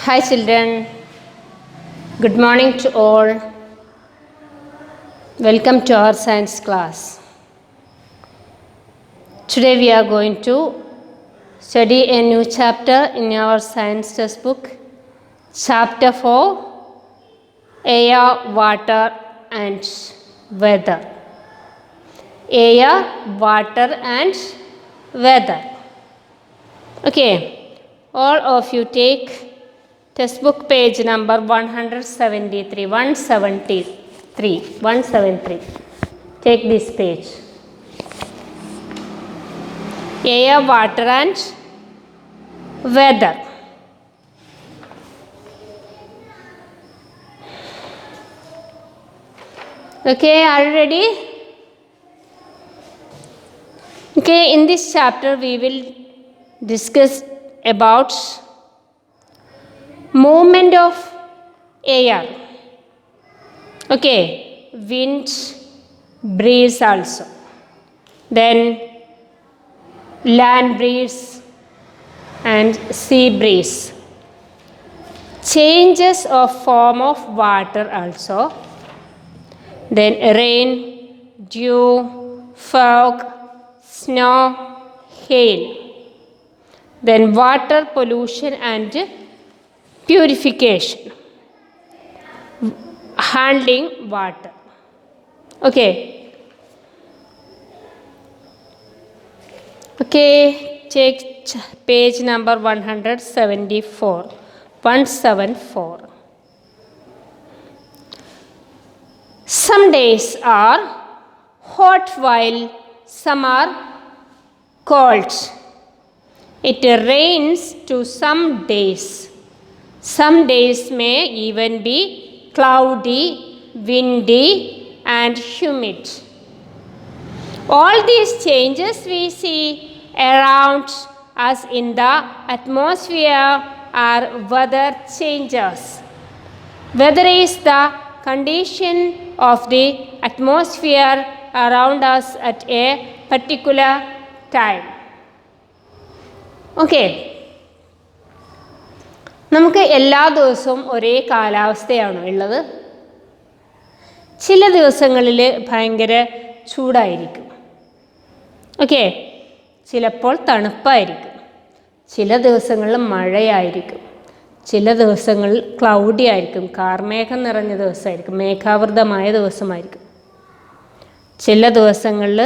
Hi children, good morning to all. Welcome to our science class. Today we are going to study a new chapter in our science textbook. Chapter 4, Air, Water and Weather. Air, Water and Weather. Okay, all of you take textbook page number 173. Take this page. Air, water and weather. Okay, are you ready? Okay, in this chapter we will discuss about movement of air. Okay, wind, breeze also. Then land breeze and sea breeze. Changes of form of water also. Then rain, dew, fog, snow, hail. Then water pollution and purification. Handling water. Okay. Okay, take page number 174. 174. Some days are hot while some are cold. It rains to some days. Some days may even be cloudy, windy, and humid. All these changes we see around us in the atmosphere are weather changes. Weather is the condition of the atmosphere around us at a particular time. Okay. നമുക്ക് എല്ലാ ദിവസവും ഒരേ കാലാവസ്ഥയാണോ ഉള്ളത്? ചില ദിവസങ്ങളിൽ ഭയങ്കര ചൂടായിരിക്കും. Okay, ചിലപ്പോൾ തണുപ്പായിരിക്കും. ചില ദിവസങ്ങളിൽ മഴയായിരിക്കും. ചില ദിവസങ്ങളിൽ ക്ലൗഡി ആയിരിക്കും, കാർമേഘം നിറഞ്ഞ ദിവസമായിരിക്കും, മേഘാവൃതമായ ദിവസമായിരിക്കും. ചില ദിവസങ്ങളിൽ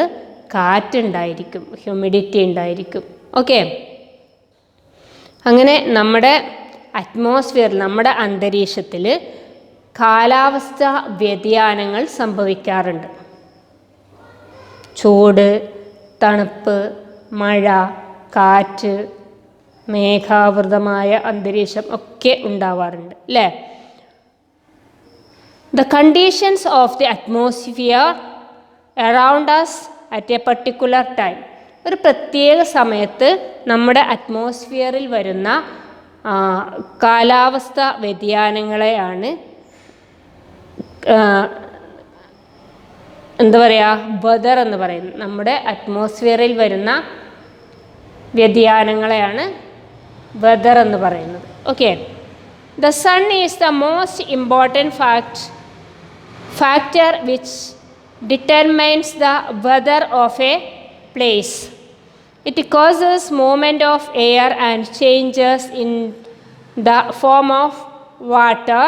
കാറ്റുണ്ടായിരിക്കും, ഹ്യൂമിഡിറ്റി ഉണ്ടായിരിക്കും. ഓക്കെ, അങ്ങനെ നമ്മുടെ അറ്റ്മോസ്ഫിയറിൽ, നമ്മുടെ അന്തരീക്ഷത്തിൽ കാലാവസ്ഥ വ്യതിയാനങ്ങൾ സംഭവിക്കാറുണ്ട്. ചൂട്, തണുപ്പ്, മഴ, കാറ്റ്, മേഘാവൃതമായ അന്തരീക്ഷം ഒക്കെ ഉണ്ടാവാറുണ്ട് അല്ലേ? The conditions of the atmosphere around us at a particular time. ഒരു പ്രത്യേക സമയത്ത് നമ്മുടെ അറ്റ്മോസ്ഫിയറിൽ വരുന്ന കാലാവസ്ഥ വ്യതിയാനങ്ങളെയാണ് എന്താ പറയുക, വെതർ എന്ന് പറയുന്നത്. നമ്മുടെ അറ്റ്മോസ്ഫിയറിൽ വരുന്ന വ്യതിയാനങ്ങളെയാണ് വെതർ എന്ന് പറയുന്നത്. Okay, the sun is the most important factor which determines the weather of a place. It causes movement of air and changes in the form of water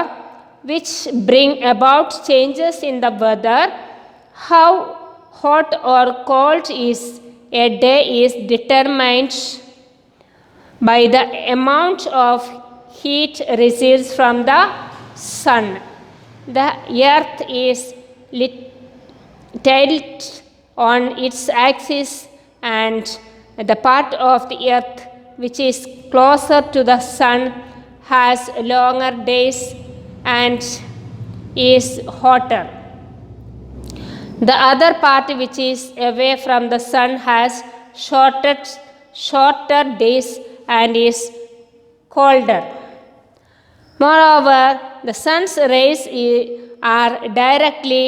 which bring about changes in the weather. How hot or cold is a day is determined by the amount of heat receives from the sun. The earth is tilted on its axis, and the part of the earth which is closer to the sun has longer days and is hotter. The other part which is away from the sun has shorter days and is colder. Moreover, the sun's rays are directly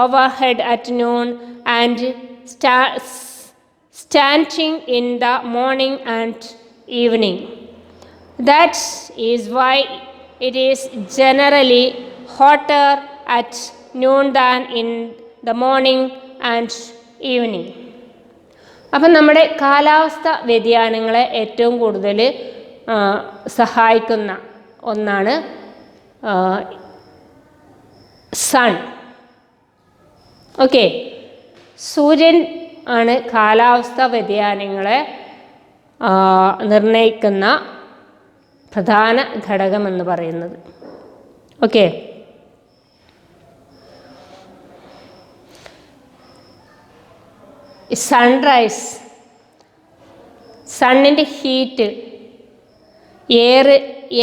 overhead at noon and standing in the morning and evening. That is why it is generally hotter at noon than in the morning and evening. അപ്പം നമ്മുടെ കാലാവസ്ഥ വ്യതിയാനങ്ങളെ ഏറ്റവും കൂടുതൽ സഹായിക്കുന്ന ഒന്നാണ് sun. Okay, സൂര്യൻ ആണ് കാലാവസ്ഥ വ്യതിയാനങ്ങളെ നിർണ്ണയിക്കുന്ന പ്രധാന ഘടകമെന്ന് പറയുന്നത്. ഓക്കെ, സൺറൈസ്, സണ്ണിൻ്റെ ഹീറ്റ്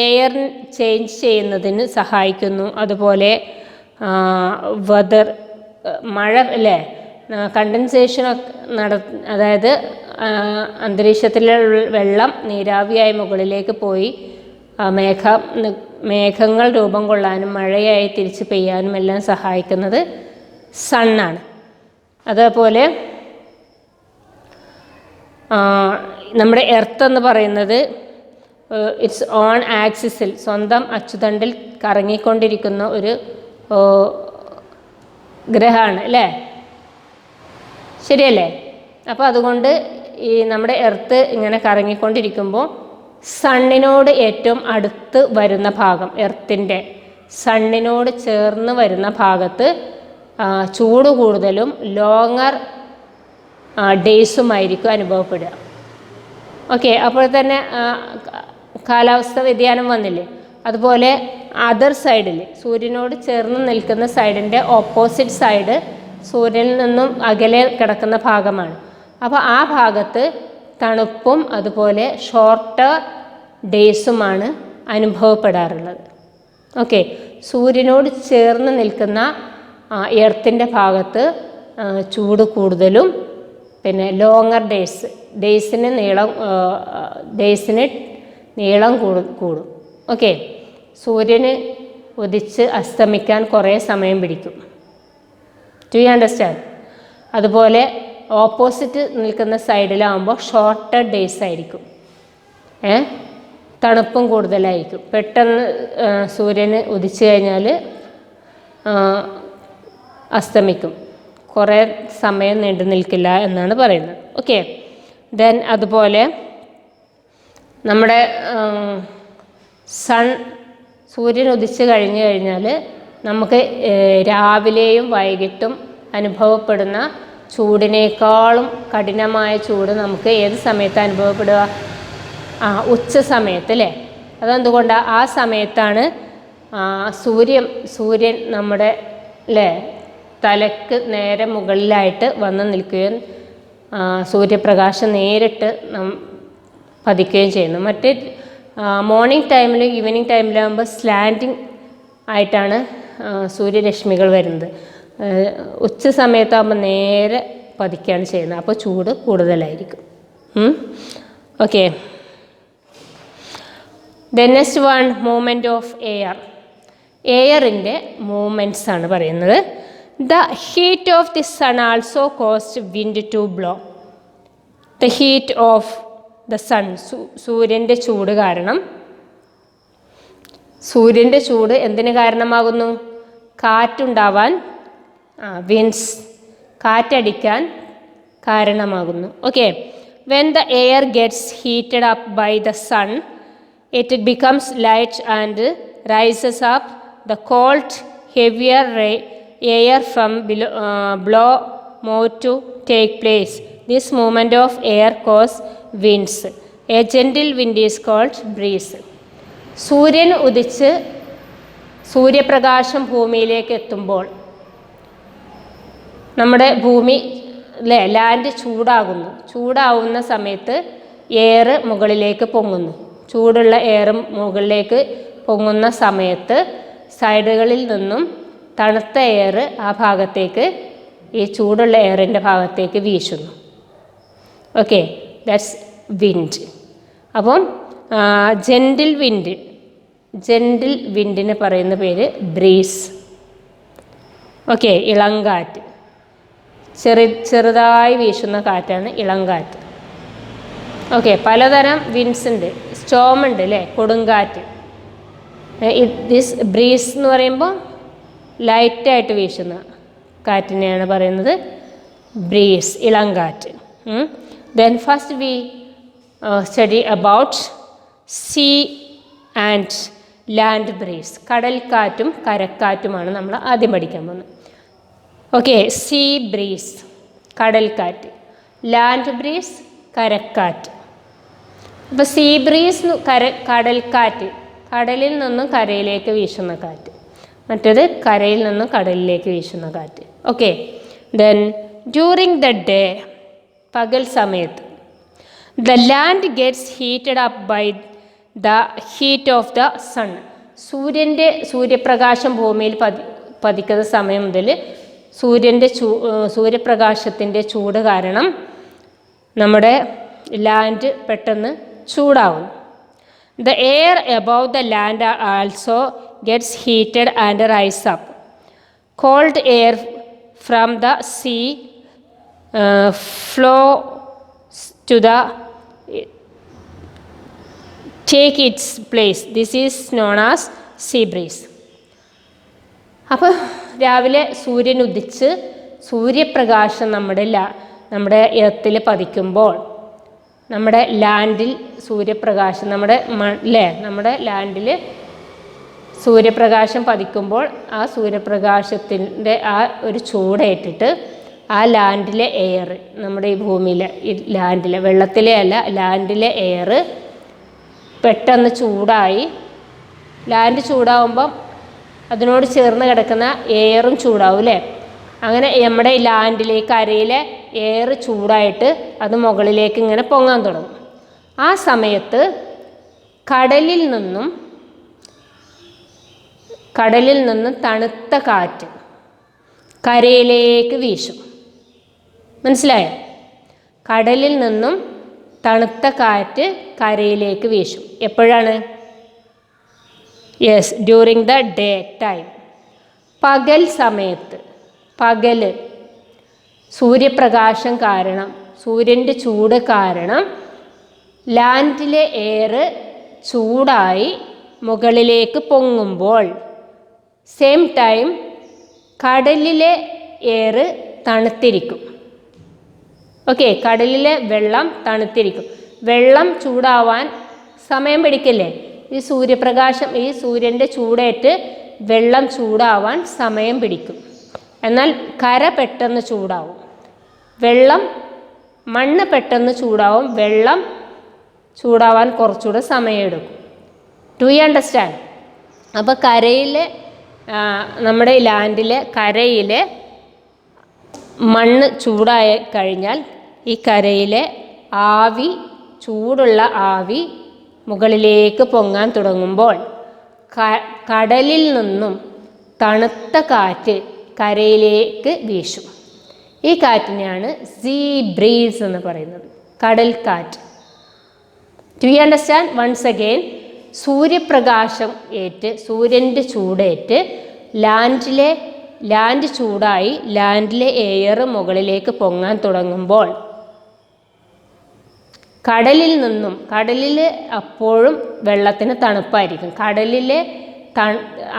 എയർ ചേഞ്ച് ചെയ്യുന്നതിന് സഹായിക്കുന്നു. അതുപോലെ വെതർ, മഴ അല്ലേ, കണ്ടൻസേഷനൊക്കെ അതായത് അന്തരീക്ഷത്തിലെ വെള്ളം നീരാവിയായി മുകളിലേക്ക് പോയി മേഘങ്ങൾ രൂപം കൊള്ളാനും മഴയായി തിരിച്ച് പെയ്യാനും എല്ലാം സഹായിക്കുന്നത് സണ്ണാണ്. അതേപോലെ നമ്മുടെ എർത്ത് എന്ന് പറയുന്നത് ഇറ്റ്സ് ഓൺ ആക്സിസിൽ, സ്വന്തം അച്ചുതണ്ടിൽ കറങ്ങിക്കൊണ്ടിരിക്കുന്ന ഒരു ഗ്രഹമാണ് അല്ലേ, ശരിയല്ലേ? അപ്പോൾ അതുകൊണ്ട് ഈ നമ്മുടെ എർത്ത് ഇങ്ങനെ കറങ്ങിക്കൊണ്ടിരിക്കുമ്പോൾ സണ്ണിനോട് ഏറ്റവും അടുത്ത് വരുന്ന ഭാഗം, എർത്തിൻ്റെ സണ്ണിനോട് ചേർന്ന് വരുന്ന ഭാഗത്ത് ചൂട് കൂടുതലും ലോങ്ങർ ഡേയ്സുമായിരിക്കും അനുഭവപ്പെടുക. ഓക്കെ, അപ്പോൾ തന്നെ കാലാവസ്ഥ വ്യതിയാനം വന്നില്ലേ. അതുപോലെ അതർ സൈഡിൽ, സൂര്യനോട് ചേർന്ന് നിൽക്കുന്ന സൈഡിൻ്റെ ഓപ്പോസിറ്റ് സൈഡ് സൂര്യനിൽ നിന്നും അകലെ കിടക്കുന്ന ഭാഗമാണ്. അപ്പോൾ ആ ഭാഗത്ത് തണുപ്പും അതുപോലെ ഷോർട്ടർ ഡേയ്സുമാണ് അനുഭവപ്പെടാറുള്ളത്. ഓക്കെ, സൂര്യനോട് ചേർന്ന് നിൽക്കുന്ന എർത്തിൻ്റെ ഭാഗത്ത് ചൂട് കൂടുതലും പിന്നെ ലോങ്ങർ ഡേയ്സിന് നീളം കൂടും. ഓക്കെ, സൂര്യന് ഉദിച്ച് അസ്തമിക്കാൻ കുറേ സമയം പിടിക്കും. Do you understand? അതുപോലെ ഓപ്പോസിറ്റ് നിൽക്കുന്ന സൈഡിലാവുമ്പോൾ ഷോർട്ടർ ഡേയ്സ് ആയിരിക്കും, തണുപ്പും കൂടുതലായിരിക്കും. പെട്ടെന്ന് സൂര്യന് ഉദിച്ചു കഴിഞ്ഞാൽ അസ്തമിക്കും, കുറേ സമയം നീണ്ടു നിൽക്കില്ല എന്നാണ് പറയുന്നത്. ഓക്കെ, ദെൻ അതുപോലെ നമ്മുടെ സൂര്യൻ ഉദിച്ച് കഴിഞ്ഞു കഴിഞ്ഞാൽ നമുക്ക് രാവിലെയും വൈകിട്ടും അനുഭവപ്പെടുന്ന ചൂടിനേക്കാളും കഠിനമായ ചൂട് നമുക്ക് ഏത് സമയത്ത് അനുഭവപ്പെടുക? ഉച്ച സമയത്ത് അല്ലേ. അതെന്തുകൊണ്ടാണ്? ആ സമയത്താണ് സൂര്യൻ നമ്മുടെ അല്ലേ തലക്ക് നേരെ മുകളിലായിട്ട് വന്ന് നിൽക്കുകയും സൂര്യപ്രകാശം നേരിട്ട് പതിക്കുകയും ചെയ്യുന്നു. മറ്റേ മോർണിംഗ് ടൈമിൽ ഈവനിങ് ടൈമിലാകുമ്പോൾ സ്ലാൻഡിങ് ആയിട്ടാണ് സൂര്യരശ്മികൾ വരുന്നത്. ഉച്ച സമയത്താകുമ്പോൾ നേരെ പതിക്കുകയാണ് ചെയ്യുന്നത്. അപ്പോൾ ചൂട് കൂടുതലായിരിക്കും. Okay, the next one, movement of air. എയറിൻ്റെ മൂവ്മെൻറ്റ്സ് ആണ് പറയുന്നത്. The heat of the sun also causes wind to blow. The heat of the sun, സൂര്യൻ്റെ ചൂട് കാരണം, സൂര്യൻ്റെ ചൂട് എന്തിന് കാരണമാകുന്നു? കാറ്റുണ്ടാവാൻ, വിൻഡ്സ്, കാറ്റടിക്കാൻ കാരണമാകുന്നു. Okay, when the air gets heated up by the sun it becomes light and rises up. The cold heavier air from blow more to take place. This movement of air cause winds. A gentle wind is called breeze. സൂര്യൻ ഉദിച്ച് സൂര്യപ്രകാശം ഭൂമിയിലേക്ക് എത്തുമ്പോൾ നമ്മുടെ ഭൂമി അല്ലേ land ചൂടാവുന്ന സമയത്ത് air മുകളിലേക്ക് പൊങ്ങുന്നു. ചൂടുള്ള എയർ മുകളിലേക്ക് പൊങ്ങുന്ന സമയത്ത് സൈഡുകളിൽ നിന്നും തണുത്ത എയർ ആ ഭാഗത്തേക്ക്, ഈ ചൂടുള്ള എയറിൻ്റെ ഭാഗത്തേക്ക് വീശുന്നു. Okay, that's wind. അപ്പം ജെൻറ്റിൽ വിൻഡിന് പറയുന്ന പേര് ബ്രീസ്. ഓക്കെ, ഇളങ്കാറ്റ്, ചെറുതായി വീശുന്ന കാറ്റാണ് ഇളങ്കാറ്റ്. ഓക്കെ, പലതരം വിൻഡ്സ് ഉണ്ട്. സ്റ്റോം ഉണ്ട് അല്ലേ, കൊടുങ്കാറ്റ്. ദിസ് ബ്രീസ് എന്ന് പറയുമ്പോൾ ലൈറ്റായിട്ട് വീശുന്ന കാറ്റിനെയാണ് പറയുന്നത് ബ്രീസ്, ഇളങ്കാറ്റ്. Then first we study about sea and land breeze. കടൽക്കാറ്റും കരക്കാറ്റുമാണ് നമ്മൾ ആദ്യം പഠിക്കാൻ പോകുന്നത്. ഓക്കെ, സീ ബ്രീസ് കടൽക്കാറ്റ്, ലാൻഡ് ബ്രീസ് കരക്കാറ്റ്. അപ്പോൾ സീ ബ്രീസ് കടൽക്കാറ്റ്, കടലിൽ നിന്നും കരയിലേക്ക് വീശുന്ന കാറ്റ്. മറ്റേത് കരയിൽ നിന്നും കടലിലേക്ക് വീശുന്ന കാറ്റ്. Okay, then during the day, പകൽ സമയത്ത്, the land gets heated up by the heat of the sun. സൂര്യപ്രകാശം ഭൂമിയിൽ പതിക്കുന്ന സമയം മുതൽ സൂര്യപ്രകാശത്തിൻ്റെ ചൂട് കാരണം നമ്മുടെ ലാൻഡ് പെട്ടെന്ന് ചൂടാവും. The air above the land also gets heated and rise up. Cold air from the sea flows to the take its place. This is known as sea breeze. അപ്പോൾ രാവിലെ സൂര്യൻ ഉദിച്ച് സൂര്യപ്രകാശം നമ്മുടെ എർത്തിൽ പതിക്കുമ്പോൾ, നമ്മുടെ ലാൻഡിൽ സൂര്യപ്രകാശം നമ്മുടെ ലാൻഡിൽ സൂര്യപ്രകാശം പതിക്കുമ്പോൾ ആ സൂര്യപ്രകാശത്തിൻ്റെ ആ ഒരു ചൂടേറ്റിട്ട് ആ ലാൻഡിലെ എയർ, നമ്മുടെ ഈ ഭൂമിയിലെ ലാൻഡിലെ, വെള്ളത്തിലെ അല്ല, ലാൻഡിലെ എയർ പെട്ടെന്ന് ചൂടായി. ലാൻഡ് ചൂടാവുമ്പം അതിനോട് ചേർന്ന് കിടക്കുന്ന എയറും ചൂടാവും അല്ലേ. അങ്ങനെ നമ്മുടെ ലാൻഡിലേക്ക്, കരയിലെ എയർ ചൂടായിട്ട് അത് മുകളിലേക്ക് ഇങ്ങനെ പൊങ്ങാൻ തുടങ്ങും. ആ സമയത്ത് കടലിൽ നിന്നും തണുത്ത കാറ്റ് കരയിലേക്ക് വീശും. മനസ്സിലായോ? കടലിൽ നിന്നും തണുത്ത കാറ്റ് കരയിലേക്ക് വീശും. എപ്പോഴാണ്? Yes, during the day time, പകൽ സമയത്ത്. പകല് സൂര്യപ്രകാശം കാരണം, സൂര്യൻ്റെ ചൂട് കാരണം ലാൻഡിലെ എയർ ചൂടായി മുകളിലേക്ക് പൊങ്ങുമ്പോൾ, സെയിം ടൈം കടലിലെ എയർ തണുത്തിരിക്കും. ഓക്കെ, കടലിലെ വെള്ളം തണുത്തിരിക്കും. വെള്ളം ചൂടാവാൻ സമയം പിടിക്കില്ലേ? ഈ സൂര്യൻ്റെ ചൂടേറ്റ് വെള്ളം ചൂടാവാൻ സമയം പിടിക്കും. എന്നാൽ കര പെട്ടെന്ന് ചൂടാവും. മണ്ണ് പെട്ടെന്ന് ചൂടാവും, വെള്ളം ചൂടാവാൻ കുറച്ചുകൂടെ സമയമെടുക്കും. Do you understand? അപ്പോൾ നമ്മുടെ ലാൻഡിലെ കരയിലെ മണ്ണ് ചൂടായി കഴിഞ്ഞാൽ ഈ കരയിലെ ചൂടുള്ള ആവി മുകളിലേക്ക് പൊങ്ങാൻ തുടങ്ങുമ്പോൾ കടലിൽ നിന്നും തണുത്ത കാറ്റ് കരയിലേക്ക് വീശും. ഈ കാറ്റിനെയാണ് സീ ബ്രീസ് എന്ന് പറയുന്നത്, കടൽക്കാറ്റ്. Do you understand? Once again, സൂര്യപ്രകാശം സൂര്യൻ്റെ ചൂടേറ്റ് ലാൻഡ് ചൂടായി ലാൻഡിലെ എയർ മുകളിലേക്ക് പൊങ്ങാൻ തുടങ്ങുമ്പോൾ കടലിൽ അപ്പോഴും വെള്ളത്തിന് തണുപ്പായിരിക്കും. കടലിലെ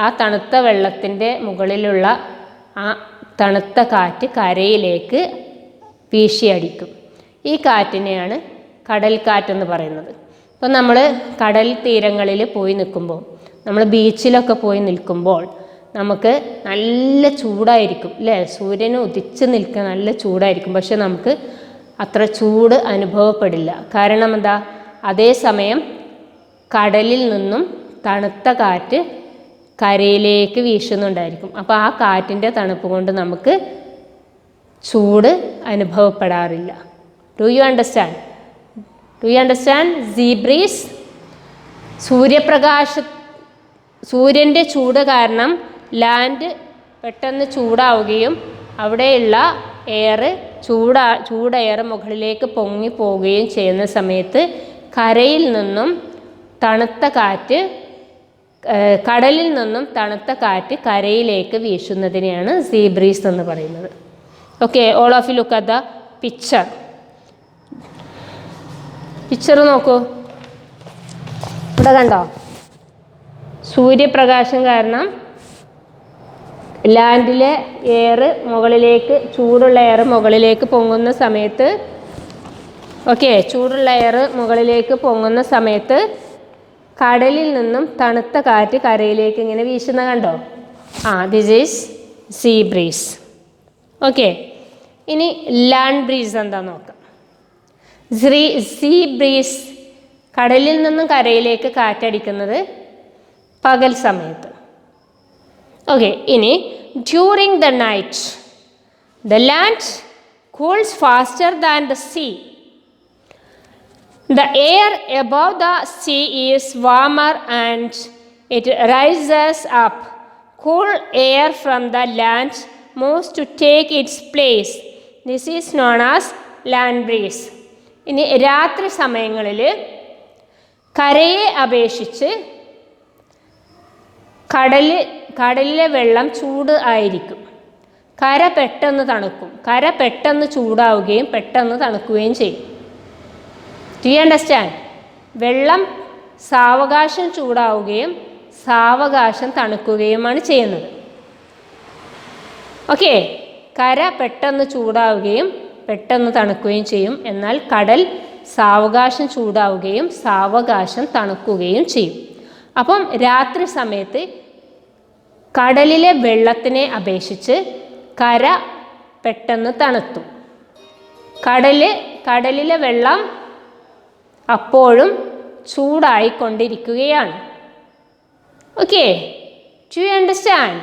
ആ തണുത്ത വെള്ളത്തിൻ്റെ മുകളിലുള്ള ആ തണുത്ത കാറ്റ് കരയിലേക്ക് വീശിയടിക്കും. ഈ കാറ്റിനെയാണ് കടൽക്കാറ്റെന്ന് പറയുന്നത്. ഇപ്പം നമ്മൾ കടൽ തീരങ്ങളിൽ പോയി നിൽക്കുമ്പോൾ, നമ്മൾ ബീച്ചിലൊക്കെ പോയി നിൽക്കുമ്പോൾ നമുക്ക് നല്ല ചൂടായിരിക്കും അല്ലേ? സൂര്യന് ഉദിച്ച് നിൽക്കാൻ നല്ല ചൂടായിരിക്കും. പക്ഷെ നമുക്ക് അത്ര ചൂട് അനുഭവപ്പെടില്ല. കാരണം എന്താ? അതേസമയം കടലിൽ നിന്നും തണുത്ത കാറ്റ് കരയിലേക്ക് വീശുന്നുണ്ടായിരിക്കും. അപ്പോൾ ആ കാറ്റിൻ്റെ തണുപ്പ് കൊണ്ട് നമുക്ക് ചൂട് അനുഭവപ്പെടാറില്ല. Do you understand? Sea breeze, സൂര്യൻ്റെ ചൂട് കാരണം ലാൻഡ് പെട്ടെന്ന് ചൂടാവുകയും അവിടെയുള്ള ചൂട് എയർ മുകളിലേക്ക് പൊങ്ങിപ്പോവുകയും ചെയ്യുന്ന സമയത്ത് കടലിൽ നിന്നും തണുത്ത കാറ്റ് കരയിലേക്ക് വീശുന്നതിനെയാണ് സീ ബ്രീസ് എന്ന് പറയുന്നത്. Okay, all of you look at the picture നോക്കൂ. ഇവിടെ കണ്ടോ, സൂര്യപ്രകാശം കാരണം ലാൻഡിലെ എയർ മുകളിലേക്ക്, ചൂടുള്ള എയർ മുകളിലേക്ക് പൊങ്ങുന്ന സമയത്ത്, ചൂടുള്ള എയർ മുകളിലേക്ക് പൊങ്ങുന്ന സമയത്ത് കടലിൽ നിന്നും തണുത്ത കാറ്റ് കരയിലേക്ക് ഇങ്ങനെ വീശുന്ന കണ്ടോ. This is see breeze. ഇനി ലാൻഡ് ബ്രീസ് എന്താ നോക്കാം. സീ ബ്രീസ് കടലിൽ നിന്നും കരയിലേക്ക് കാറ്റടിക്കുന്നത് പകൽ സമയത്ത്. ഇനി during the night the land cools faster than the sea. The air above the sea is warmer and it rises up. Cool air from the land moves to take its place. This is known as land breeze. ഇനി രാത്രി സമയങ്ങളിൽ കരയെ അപേക്ഷിച്ച് കടലിലെ വെള്ളം ചൂട് ആയിരിക്കും. കര പെട്ടെന്ന് തണുക്കും. കര പെട്ടെന്ന് ചൂടാവുകയും പെട്ടെന്ന് തണുക്കുകയും ചെയ്യും. Do you understand? വെള്ളം സാവകാശം ചൂടാവുകയും സാവകാശം തണുക്കുകയുമാണ് ചെയ്യുന്നത്. കര പെട്ടെന്ന് ചൂടാവുകയും പെട്ടെന്ന് തണുക്കുകയും ചെയ്യും. എന്നാൽ കടൽ സാവകാശം ചൂടാവുകയും സാവകാശം തണുക്കുകയും ചെയ്യും. അപ്പം രാത്രി സമയത്ത് കടലിലെ വെള്ളത്തിനെ അപേക്ഷിച്ച് കര പെട്ടെന്ന് തണുത്തു. കടലിലെ വെള്ളം അപ്പോഴും ചൂടായിക്കൊണ്ടിരിക്കുകയാണ്. Do you understand?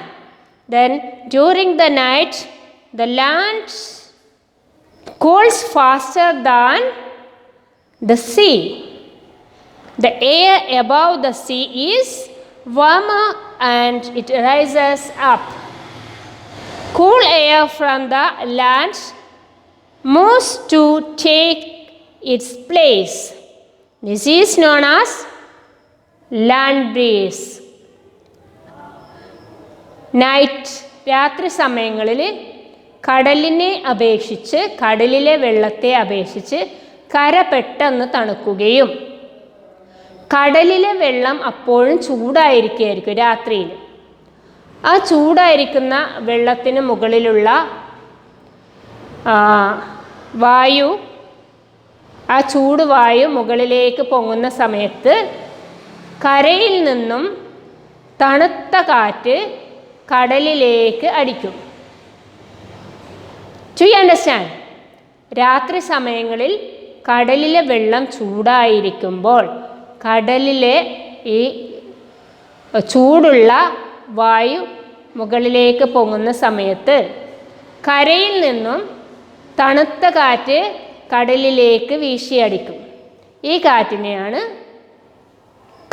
Then during the night the land cools faster than the sea. The air above the sea is warmer and it rises up. Cool air from the land moves to take its place. This is known as land breeze. രാത്രി സമയങ്ങളിൽ കടലിലെ വെള്ളത്തെ അപേക്ഷിച്ച് കര പെട്ടെന്ന് തണുക്കുകയും കടലിലെ വെള്ളം അപ്പോഴും ചൂടായിരിക്കും രാത്രിയിൽ. ആ ചൂടായിരിക്കുന്ന വെള്ളത്തിന് മുകളിലുള്ള വായു, ആ ചൂടുവായു മുകളിലേക്ക് പൊങ്ങുന്ന സമയത്ത് കരയിൽ നിന്നും തണുത്ത കാറ്റ് കടലിലേക്ക് അടിക്കും. Do you understand? രാത്രി സമയങ്ങളിൽ കടലിലെ വെള്ളം ചൂടായിരിക്കുമ്പോൾ കടലിലെ ഈ ചൂടുള്ള വായു മുകളിലേക്ക് പൊങ്ങുന്ന സമയത്ത് കരയിൽ നിന്നും തണുത്ത കാറ്റ് കടലിലേക്ക് വീശിയടിക്കും. ഈ കാറ്റിനെയാണ്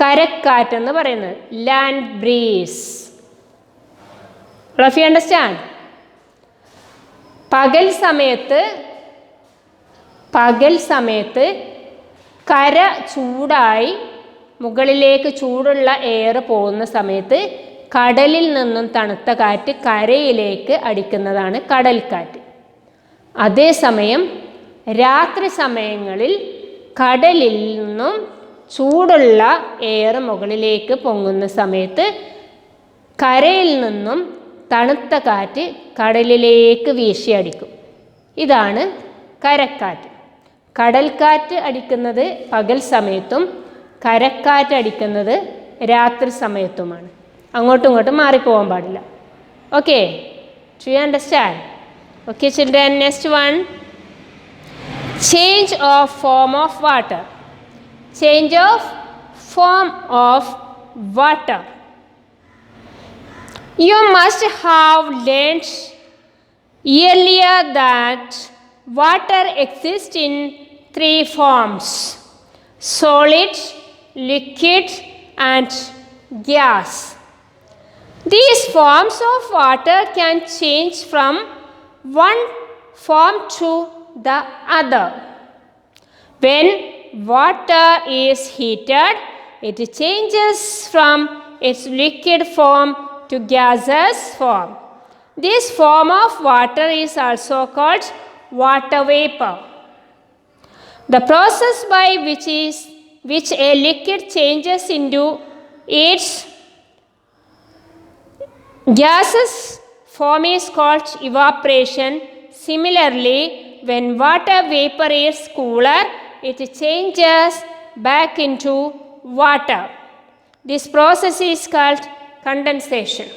കരക്കാറ്റെന്ന് പറയുന്നത്, land breeze. All of you understand? പകൽ സമയത്ത് കര ചൂടായി മുകളിലേക്ക് ചൂടുള്ള എയർ പോകുന്ന സമയത്ത് കടലിൽ നിന്നും തണുത്ത കാറ്റ് കരയിലേക്ക് അടിക്കുന്നതാണ് കടൽക്കാറ്റ്. അതേസമയം രാത്രി സമയങ്ങളിൽ കടലിൽ നിന്നും ചൂടുള്ള എയർ മുകളിലേക്ക് പൊങ്ങുന്ന സമയത്ത് കരയിൽ നിന്നും തണുത്ത കാറ്റ് കടലിലേക്ക് വീശിയടിക്കും. ഇതാണ് കരക്കാറ്റ്. കടൽക്കാറ്റ് അടിക്കുന്നത് പകൽ സമയത്തും കരക്കാറ്റ് അടിക്കുന്നത് രാത്രി സമയത്തുമാണ്. അങ്ങോട്ടും ഇങ്ങോട്ടും മാറിപ്പോകാൻ പാടില്ല. Do you understand? Children, next one. Change of form of water. Change of form of water. You must have learnt earlier that water exists in 3 forms: solid, liquid, and gas. These forms of water can change from one form to the other. When water is heated, it changes from its liquid form to gaseous form. This form of water is also called water vapor. The process by which which a liquid changes into its gaseous form is called evaporation. Similarly, when water vapor is cooler, it changes back into water. This process is called condensation.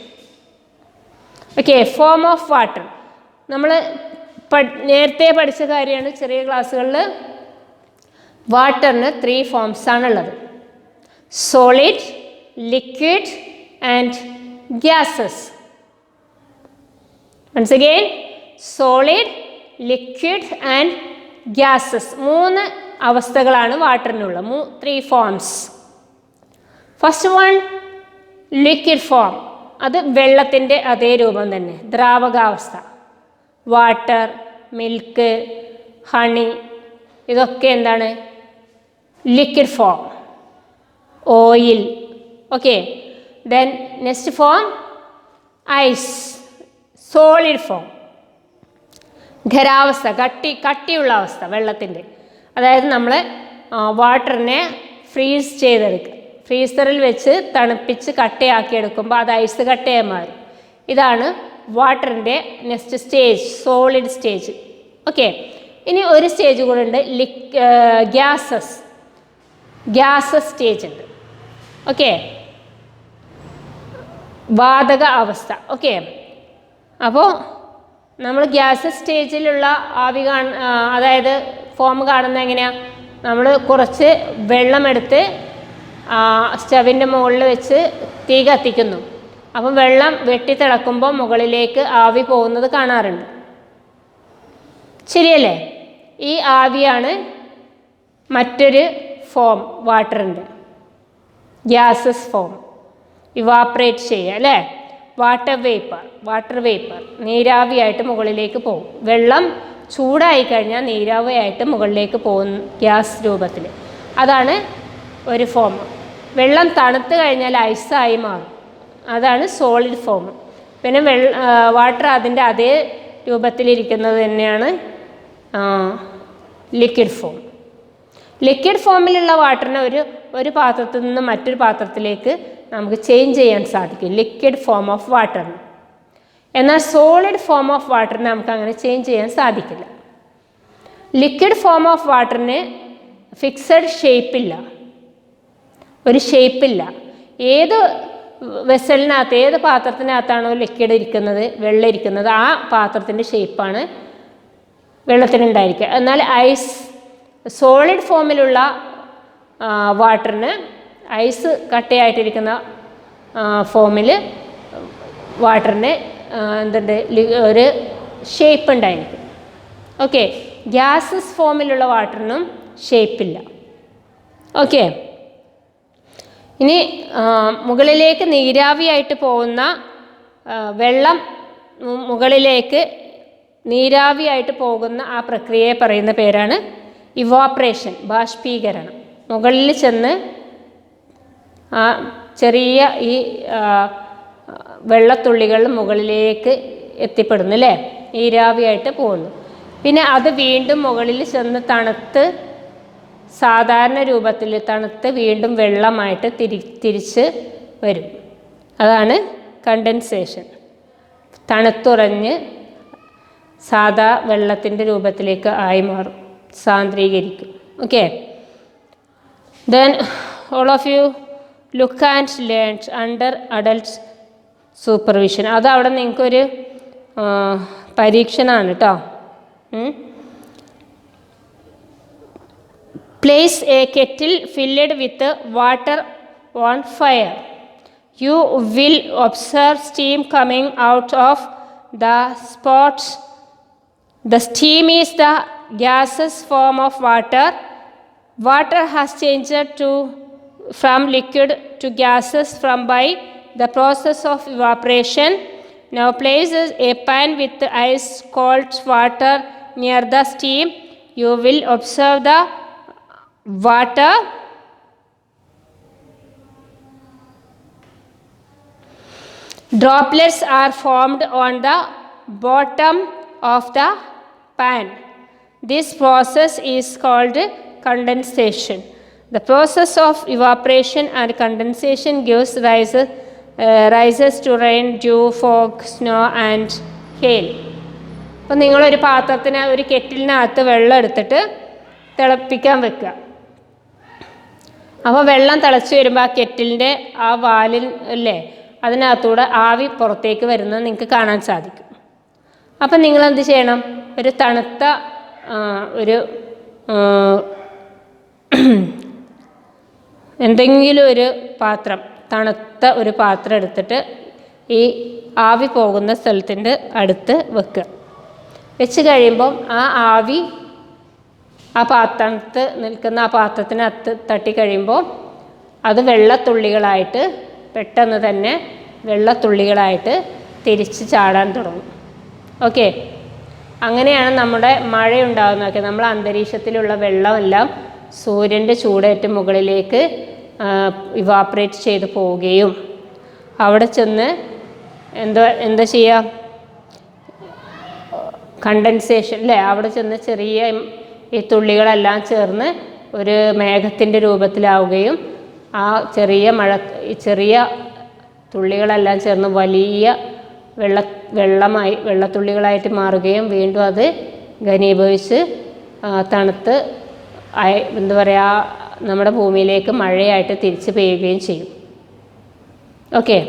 Okay, form of water. നമ്മൾ നേരത്തെ പഠിച്ച കാര്യമാണ്. ചെറിയ ക്ലാസ്സുകളിൽ വാട്ടറിന് 3 forms ആണുള്ളത്: solid, liquid and gases. Once again, solid, liquid and gases. 3 അവസ്ഥകളാണ് വാട്ടറിനുള്ള. 3 forms. First one, liquid form. അത് വെള്ളത്തിൻ്റെ അതേ രൂപം തന്നെ, ദ്രാവകാവസ്ഥ. വാട്ടർ, മിൽക്ക്, ഹണി, ഇതൊക്കെ എന്താണ്? Liquid form. Oil. Okay. Then next form, ice, solid form. ഖരാവസ്ഥ, കട്ടിയുള്ള അവസ്ഥ വെള്ളത്തിൻ്റെ. അതായത് നമ്മൾ വാട്ടറിനെ ഫ്രീസ് ചെയ്തെടുക്കുക. ഫ്രീസറിൽ വെച്ച് തണുപ്പിച്ച് കട്ടയാക്കി എടുക്കുമ്പോൾ അത് ഐസ് കട്ടയായി മാറും. ഇതാണ് വാട്ടറിൻ്റെ next stage, solid stage. Okay. ഇനി ഒരു സ്റ്റേജ് കൂടെ ഉണ്ട്, ഗ്യാസസ് സ്റ്റേജ് ഉണ്ട്. ഓക്കെ, വാതക അവസ്ഥ. ഓക്കെ, അപ്പോൾ നമ്മൾ ഗ്യാസസ് സ്റ്റേജിലുള്ള ആവി അതായത് ഫോം കാണുന്നത് എങ്ങനെയാണ്? നമ്മൾ കുറച്ച് വെള്ളമെടുത്ത് സ്റ്റവിൻ്റെ മുകളിൽ വെച്ച് തീ കത്തിക്കുന്നു. അപ്പം വെള്ളം വെട്ടിത്തിളക്കുമ്പോൾ മുകളിലേക്ക് ആവി പോകുന്നത് കാണാറുണ്ട്. ശരിയല്ലേ? ഈ ആവിയാണ് മറ്റൊരു ഫോം വാട്ടറിൻ്റെ, ഗ്യാസസ് ഫോം. ഇവാപ്രേറ്റ് ചെയ്യുക അല്ലേ? വാട്ടർ വേപ്പർ നീരാവിയായിട്ട് മുകളിലേക്ക് പോകും. വെള്ളം ചൂടായി കഴിഞ്ഞാൽ നീരാവിയായിട്ട് മുകളിലേക്ക് പോകും ഗ്യാസ് രൂപത്തിൽ. അതാണ് ഒരു ഫോം. വെള്ളം തണുത്ത് കഴിഞ്ഞാൽ ഐസായി മാറും. അതാണ് സോളിഡ് ഫോം. പിന്നെ വാട്ടർ അതിൻ്റെ അതേ രൂപത്തിലിരിക്കുന്നത് തന്നെയാണ് ലിക്വിഡ് ഫോം. ലിക്വിഡ് ഫോമിലുള്ള വാട്ടറിനെ ഒരു പാത്രത്തിൽ നിന്ന് മറ്റൊരു പാത്രത്തിലേക്ക് നമുക്ക് ചേഞ്ച് ചെയ്യാൻ സാധിക്കും, ലിക്വിഡ് ഫോം ഓഫ് വാട്ടറിന്. എന്നാൽ സോളിഡ് ഫോം ഓഫ് വാട്ടറിനെ നമുക്ക് അങ്ങനെ ചേഞ്ച് ചെയ്യാൻ സാധിക്കില്ല. ലിക്വിഡ് ഫോം ഓഫ് വാട്ടറിന് ഫിക്സഡ് ഷേപ്പില്ല, ഒരു ഷേപ്പില്ല. ഏത് വെസലിനകത്ത്, ഏത് പാത്രത്തിനകത്താണോ ലിക്വിഡ് ഇരിക്കുന്നത്, വെള്ളം ഇരിക്കുന്നത്, ആ പാത്രത്തിൻ്റെ ഷേപ്പാണ് വെള്ളത്തിനുണ്ടായിരിക്കുക. എന്നാൽ സോളിഡ് ഫോമിലുള്ള വാട്ടറിന്, ഐസ് കട്ടയായിട്ടിരിക്കുന്ന ഫോമിൽ വാട്ടറിന് എന്തുണ്ട്? ഒരു ഷേപ്പ് ഉണ്ടായിരിക്കും. ഓക്കെ. ഗ്യാസസ് ഫോമിലുള്ള വാട്ടറിനും ഷേപ്പില്ല. ഓക്കെ. ഇനി മുകളിലേക്ക് നീരാവിയായിട്ട് പോകുന്ന വെള്ളം മുകളിലേക്ക് നീരാവിയായിട്ട് പോകുന്ന ആ പ്രക്രിയയെ പറയുന്ന പേരാണ് ഇവാപ്രേഷൻ, ബാഷ്പീകരണം. മുകളിൽ ചെന്ന് ആ ചെറിയ ഈ വെള്ളത്തുള്ളികൾ മുകളിലേക്ക് എത്തിപ്പെടുന്നു അല്ലേ? നീരാവിയായിട്ട് പോകുന്നു. പിന്നെ അത് വീണ്ടും മുകളിൽ ചെന്ന് തണുത്ത് സാധാരണ രൂപത്തിൽ തണുത്ത് വീണ്ടും വെള്ളമായിട്ട് തിരിച്ച് വരും. അതാണ് കണ്ടൻസേഷൻ. തണുത്തുറഞ്ഞ് സാധാ വെള്ളത്തിൻ്റെ രൂപത്തിലേക്ക് ആയി മാറും, സാന്ദ്രീകരിക്കും. Okay. Then all of you look and learn under adult supervision. അതവിടെ നിങ്ങൾക്കൊരു പരീക്ഷണമാണ് കേട്ടോ. Place a kettle filled with water on fire. You will observe steam coming out of the spots. The steam is the gaseous form of water. Water has changed from liquid to gases by the process of evaporation. Now place a pan with ice cold water near the steam. You will observe the water droplets are formed on the bottom of the pan. This process is called condensation. The process of evaporation and condensation gives rises to rain, dew, fog, snow and hail. അപ്പോൾ നിങ്ങളൊരു പാത്രത്തിന് ഒരു കെറ്റിലിനകത്ത് വെള്ളം എടുത്തിട്ട് തിളപ്പിക്കാൻ വെക്കുക. അപ്പോൾ വെള്ളം തിളച്ച് വരുമ്പോൾ ആ കെറ്റിലിൻ്റെ ആ വാലിൽ അല്ലേ അതിനകത്തൂടെ ആവി പുറത്തേക്ക് വരുന്നത് നിങ്ങൾക്ക് കാണാൻ സാധിക്കും. അപ്പം നിങ്ങളെന്ത് ചെയ്യണം? ഒരു തണുത്ത ഒരു എന്തെങ്കിലും ഒരു പാത്രം, തണുത്ത ഒരു പാത്രം എടുത്തിട്ട് ഈ ആവി പോകുന്ന സ്ഥലത്തിൻ്റെ അടുത്ത് വെക്കുക. വെച്ച് കഴിയുമ്പം ആ ആവി ആ പാത്രത്ത് നിൽക്കുന്ന ആ പാത്രത്തിനകത്ത് തട്ടിക്കഴിയുമ്പോൾ അത് വെള്ളത്തുള്ളികളായിട്ട് പെട്ടെന്ന് തന്നെ വെള്ളത്തുള്ളികളായിട്ട് തിരിച്ച് ചാടാൻ തുടങ്ങും. ഓക്കെ, അങ്ങനെയാണ് നമ്മുടെ മഴയുണ്ടാകുന്നതൊക്കെ. നമ്മൾ അന്തരീക്ഷത്തിലുള്ള വെള്ളമെല്ലാം സൂര്യൻ്റെ ചൂടേറ്റ് മുകളിലേക്ക് ഇവാപ്പറേറ്റ് ചെയ്ത് പോവുകയും അവിടെ ചെന്ന് എന്താ ചെയ്യുക? കണ്ടൻസേഷൻ അല്ലേ, അവിടെ ചെന്ന് ചെറിയ ഈ തുള്ളികളെല്ലാം ചേർന്ന് ഒരു മേഘത്തിൻ്റെ രൂപത്തിലാവുകയും ആ ചെറിയ തുള്ളികളെല്ലാം ചേർന്ന് വലിയ വെള്ളത്തുള്ളികളായിട്ട് മാറുകയും വീണ്ടും അത് ഘനീഭവിച്ച് തണുത്ത് എന്താ പറയുക നമ്മുടെ ഭൂമിയിലേക്ക് മഴയായിട്ട് തിരിച്ച് പെയ്യുകയും ചെയ്യും. Okay,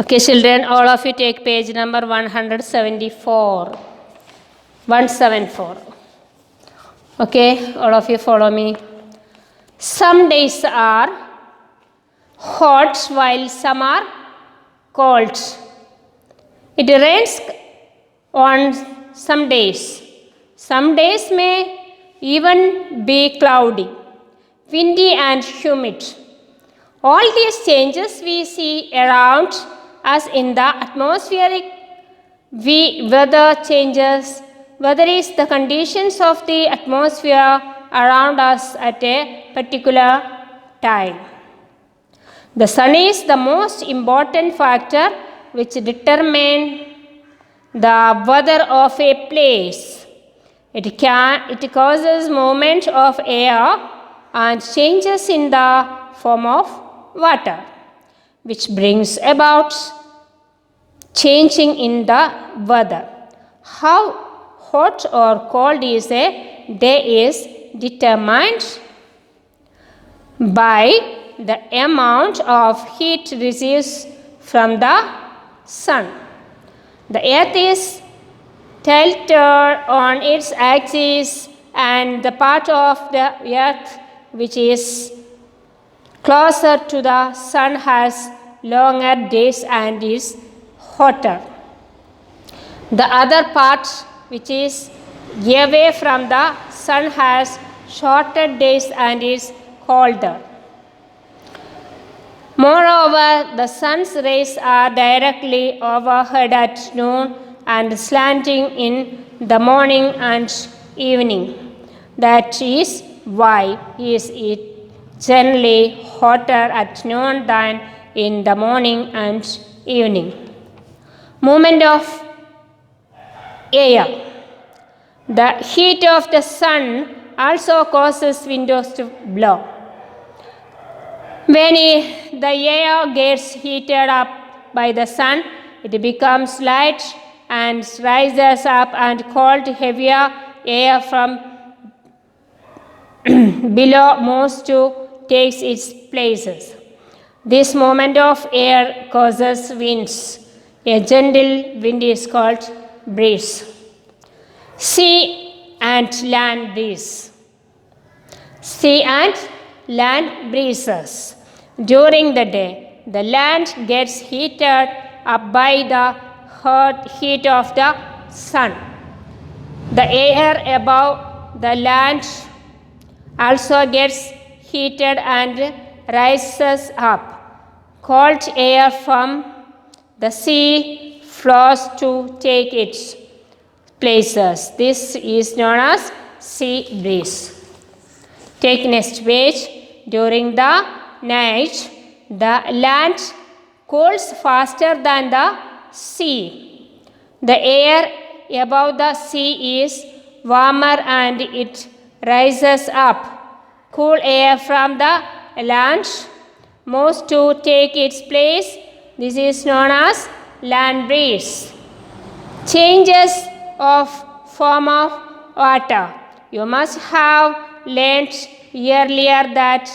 okay children, all of you take page number 174. Okay, all of you follow me. Some days are hot while some are cold. It rains on some days. Some days may even be cloudy, windy and humid. All these changes we see around us in the atmospheric weather changes. Weather is the conditions of the atmosphere around us at a particular time. The sun is the most important factor which determines the weather of a place. It causes movement of air and changes in the form of water, which brings about changing in the weather. How hot or cold is a day is determined by the amount of heat receives from the sun. The earth is tilted on its axis, and the part of the earth which is closer to the sun has longer days and is hotter. The other part which is away from the sun has shorter days and is colder. Moreover, the sun's rays are directly overhead at noon and slanting in the morning and evening. That is why is it generally hotter at noon than in the morning and evening. Movement of air. The heat of the sun also causes winds to blow. When the air gets heated up by the sun, it becomes light and rises up, and cold, heavier air from below moves to takes its places. This movement of air causes winds. A gentle wind is called breeze. Sea and land breeze. Sea and land breezes. During the day, the land gets heated up by the hot heat of the sun. The air above the land also gets heated and rises up. Cold air from the sea flows to take its places. This is known as sea breeze. Take next page. During the night, the land cools faster than the sea. The air above the sea is warmer and it rises up. Cool air from the land moves to take its place. This is known as land breeze. Changes of form of water. You must have learnt earlier that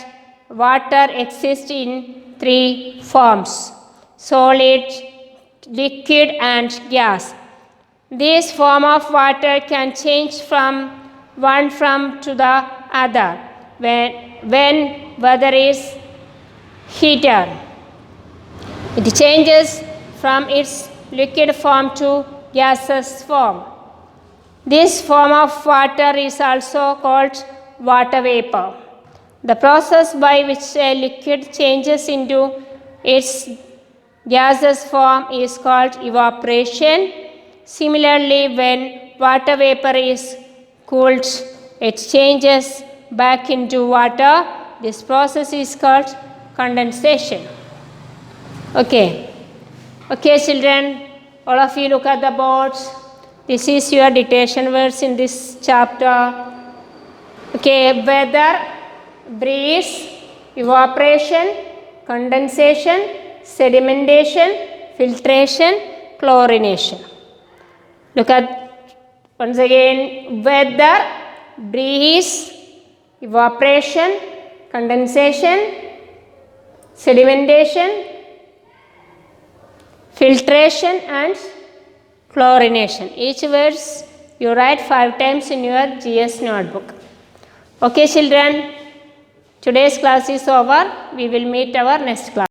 water exists in three forms: solid, liquid and gas. This form of water can change from one form to the other when weather is heated. It changes from its liquid form to gaseous form. This form of water is also called water vapor. The process by which a liquid changes into its gaseous form is called evaporation. Similarly, when water vapor is cooled, it changes back into water. This process is called condensation. Okay, children, all of you look at the boards. This is your dictation words in this chapter. Okay, weather, breeze, evaporation, condensation, sedimentation, filtration, chlorination. Look at once again: weather, breeze, evaporation, condensation, sedimentation, filtration and chlorination. Each words you write 5 times in your GS notebook. Okay children, today's class is over. We will meet our next class.